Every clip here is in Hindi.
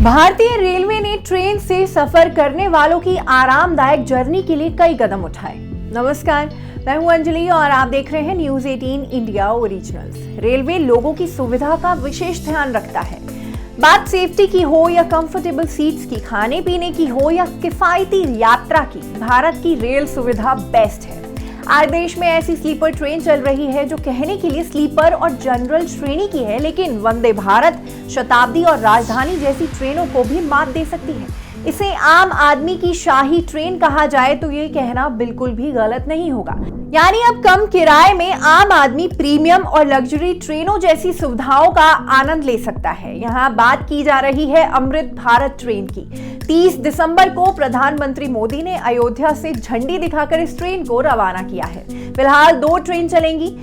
भारतीय रेलवे ने ट्रेन से सफर करने वालों की आरामदायक जर्नी के लिए कई कदम उठाए। नमस्कार, मैं हूं अंजलि और आप देख रहे हैं न्यूज 18 इंडिया ओरिजिनल्स। रेलवे लोगों की सुविधा का विशेष ध्यान रखता है। बात सेफ्टी की हो या कंफर्टेबल सीट्स की, खाने पीने की हो या किफायती यात्रा की, भारत की रेल सुविधा बेस्ट है। आज देश में ऐसी स्लीपर ट्रेन चल रही है जो कहने के लिए स्लीपर और जनरल श्रेणी की है, लेकिन वंदे भारत, शताब्दी और राजधानी जैसी ट्रेनों को भी मात दे सकती है। इसे आम आदमी की शाही ट्रेन कहा जाए तो ये कहना बिल्कुल भी गलत नहीं होगा। यानी अब कम किराए में आम आदमी प्रीमियम और लग्जरी ट्रेनों जैसी सुविधाओं का आनंद ले सकता है। यहाँ बात की जा रही है अमृत भारत ट्रेन की। 30 दिसंबर को प्रधानमंत्री मोदी ने अयोध्या से झंडी दिखाकर इस ट्रेन को रवाना किया है। फिलहाल 2 ट्रेन चलेंगी।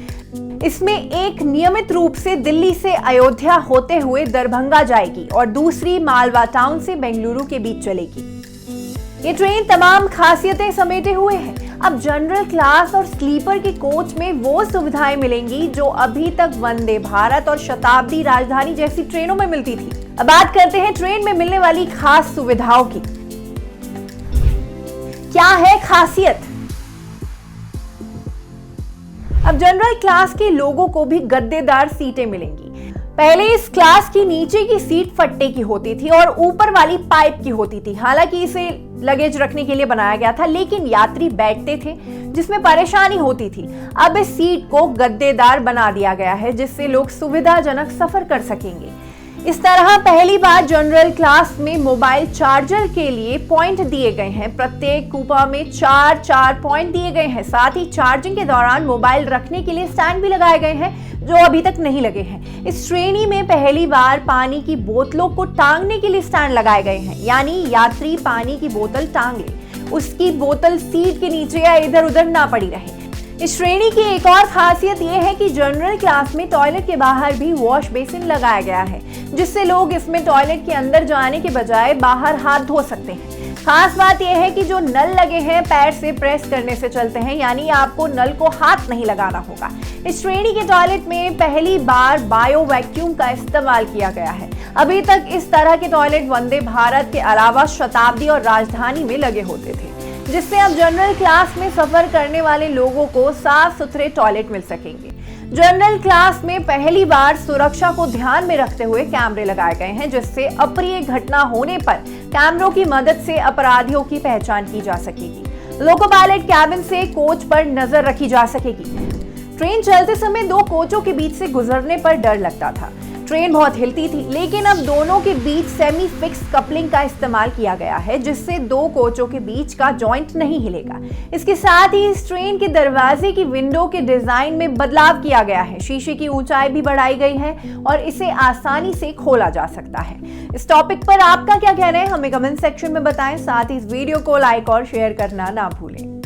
इसमें एक नियमित रूप से दिल्ली से अयोध्या होते हुए दरभंगा जाएगी और दूसरी मालवा टाउन से बेंगलुरु के बीच चलेगी। ये ट्रेन तमाम खासियतें समेटे हुए है। अब जनरल क्लास और स्लीपर के कोच में वो सुविधाएं मिलेंगी जो अभी तक वंदे भारत और शताब्दी, राजधानी जैसी ट्रेनों में मिलती थी। अब बात करते हैं ट्रेन में मिलने वाली खास सुविधाओं की। क्या है खासियत? अब जनरल क्लास के लोगों को भी गद्देदार सीटें मिलेंगी। पहले इस क्लास की नीचे की सीट फट्टे की होती थी और ऊपर वाली पाइप की होती थी। हालांकि इसे लगेज रखने के लिए बनाया गया था, लेकिन यात्री बैठते थे जिसमें परेशानी होती थी। अब इस सीट को गद्देदार बना दिया गया है जिससे लोग सुविधाजनक सफर कर सकेंगे। इस तरह पहली बार जनरल क्लास में मोबाइल चार्जर के लिए पॉइंट दिए गए हैं। प्रत्येक कूपा में 4 पॉइंट दिए गए हैं। साथ ही चार्जिंग के दौरान मोबाइल रखने के लिए स्टैंड भी लगाए गए हैं जो अभी तक नहीं लगे हैं। इस श्रेणी में पहली बार पानी की बोतलों को टांगने के लिए स्टैंड लगाए गए हैं, यानी यात्री पानी की बोतल टांग ले, उसकी बोतल सीट के नीचे या इधर उधर ना पड़ी रहे। इस श्रेणी की एक और खासियत यह है कि जनरल क्लास में टॉयलेट के बाहर भी वॉश बेसिन लगाया गया है, जिससे लोग इसमें टॉयलेट के अंदर जाने के बजाय बाहर हाथ धो सकते हैं। खास बात यह है कि जो नल लगे हैं पैर से प्रेस करने से चलते हैं, यानी आपको नल को हाथ नहीं लगाना होगा। इस श्रेणी के टॉयलेट में पहली बार बायो वैक्यूम का इस्तेमाल किया गया है। अभी तक इस तरह के टॉयलेट वंदे भारत के अलावा शताब्दी और राजधानी में लगे होते थे, जिससे अब जनरल क्लास में सफर करने वाले लोगों को साफ सुथरे टॉयलेट मिल सकेंगे। जनरल क्लास में पहली बार सुरक्षा को ध्यान में रखते हुए कैमरे लगाए गए हैं, जिससे अप्रिय घटना होने पर कैमरों की मदद से अपराधियों की पहचान की जा सकेगी। लोको पायलट कैबिन से कोच पर नजर रखी जा सकेगी। ट्रेन चलते समय 2 कोचों के बीच से गुजरने पर डर लगता था। ट्रेन बहुत हिलती थी, लेकिन अब दोनों के बीच सेमी फिक्स कपलिंग का इस्तेमाल किया गया है, जिससे 2 कोचों के बीच का जॉइंट नहीं हिलेगा। इसके साथ ही इस ट्रेन के दरवाजे की विंडो के डिजाइन में बदलाव किया गया है। शीशे की ऊंचाई भी बढ़ाई गई है और इसे आसानी से खोला जा सकता है। इस टॉपिक पर आपका क्या कहना है, हमें कमेंट सेक्शन में बताएं। साथ ही इस वीडियो को लाइक और शेयर करना ना भूलें।